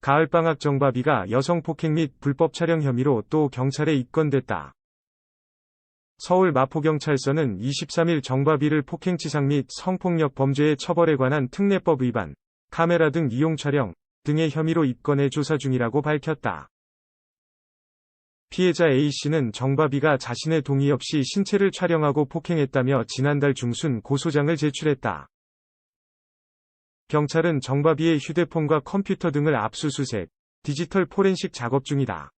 가을방학 정바비가 여성 폭행 및 불법 촬영 혐의로 또 경찰에 입건됐다. 서울 마포경찰서는 23일 정바비를 폭행치상 및 성폭력 범죄의 처벌에 관한 특례법 위반, 카메라 등 이용 촬영 등의 혐의로 입건해 조사 중이라고 밝혔다. 피해자 A씨는 정바비가 자신의 동의 없이 신체를 촬영하고 폭행했다며 지난달 중순 고소장을 제출했다. 경찰은 정바비의 휴대폰과 컴퓨터 등을 압수수색, 디지털 포렌식 작업 중이다.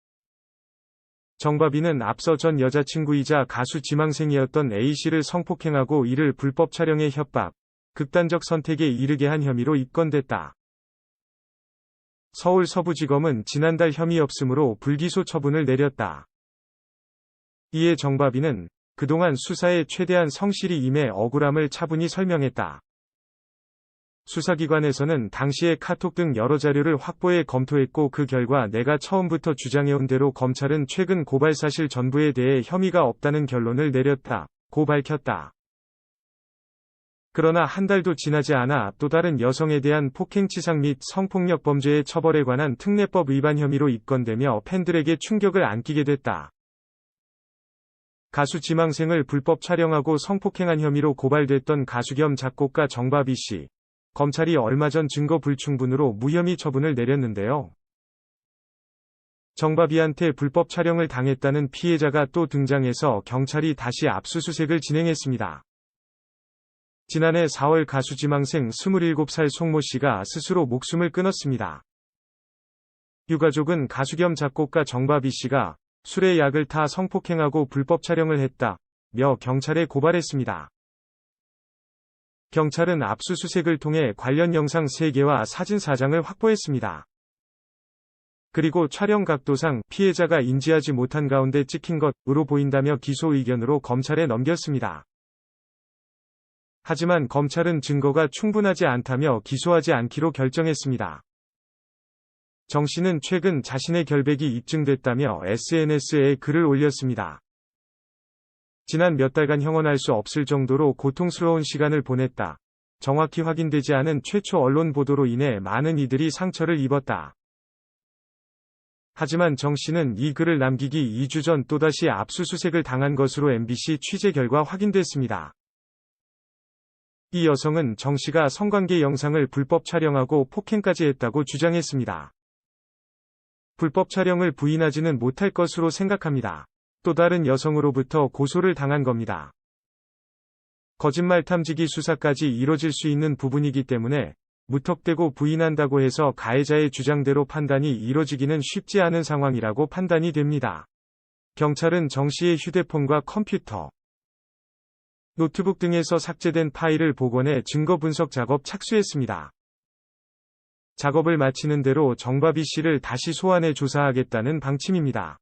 정바비는 앞서 전 여자친구이자 가수 지망생이었던 A씨를 성폭행하고 이를 불법 촬영해 협박, 극단적 선택에 이르게 한 혐의로 입건됐다. 서울 서부지검은 지난달 혐의 없음으로 불기소 처분을 내렸다. 이에 정바비는 그동안 수사에 최대한 성실히 임해 억울함을 차분히 설명했다. 수사기관에서는 당시의 카톡 등 여러 자료를 확보해 검토했고 그 결과 내가 처음부터 주장해온 대로 검찰은 최근 고발 사실 전부에 대해 혐의가 없다는 결론을 내렸다고 밝혔다. 그러나 한 달도 지나지 않아 또 다른 여성에 대한 폭행치상 및 성폭력 범죄의 처벌에 관한 특례법 위반 혐의로 입건되며 팬들에게 충격을 안기게 됐다. 가수 지망생을 불법 촬영하고 성폭행한 혐의로 고발됐던 가수 겸 작곡가 정바비 씨. 검찰이 얼마 전 증거 불충분으로 무혐의 처분을 내렸는데요. 정바비한테 불법 촬영을 당했다는 피해자가 또 등장해서 경찰이 다시 압수수색을 진행했습니다. 지난해 4월 가수 지망생 27살 송모 씨가 스스로 목숨을 끊었습니다. 유가족은 가수 겸 작곡가 정바비 씨가 술에 약을 타 성폭행하고 불법 촬영을 했다며 경찰에 고발했습니다. 경찰은 압수수색을 통해 관련 영상 3개와 사진 4장을 확보했습니다. 그리고 촬영 각도상 피해자가 인지하지 못한 가운데 찍힌 것으로 보인다며 기소 의견으로 검찰에 넘겼습니다. 하지만 검찰은 증거가 충분하지 않다며 기소하지 않기로 결정했습니다. 정 씨는 최근 자신의 결백이 입증됐다며 SNS에 글을 올렸습니다. 지난 몇 달간 형언할 수 없을 정도로 고통스러운 시간을 보냈다. 정확히 확인되지 않은 최초 언론 보도로 인해 많은 이들이 상처를 입었다. 하지만 정 씨는 이 글을 남기기 2주 전 또다시 압수수색을 당한 것으로 MBC 취재 결과 확인됐습니다. 이 여성은 정 씨가 성관계 영상을 불법 촬영하고 폭행까지 했다고 주장했습니다. 불법 촬영을 부인하지는 못할 것으로 생각합니다. 또 다른 여성으로부터 고소를 당한 겁니다. 거짓말 탐지기 수사까지 이뤄질 수 있는 부분이기 때문에 무턱대고 부인한다고 해서 가해자의 주장대로 판단이 이뤄지기는 쉽지 않은 상황이라고 판단이 됩니다. 경찰은 정 씨의 휴대폰과 컴퓨터, 노트북 등에서 삭제된 파일을 복원해 증거 분석 작업 착수했습니다. 작업을 마치는 대로 정바비 씨를 다시 소환해 조사하겠다는 방침입니다.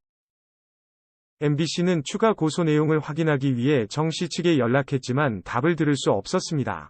MBC는 추가 고소 내용을 확인하기 위해 정 씨 측에 연락했지만 답을 들을 수 없었습니다.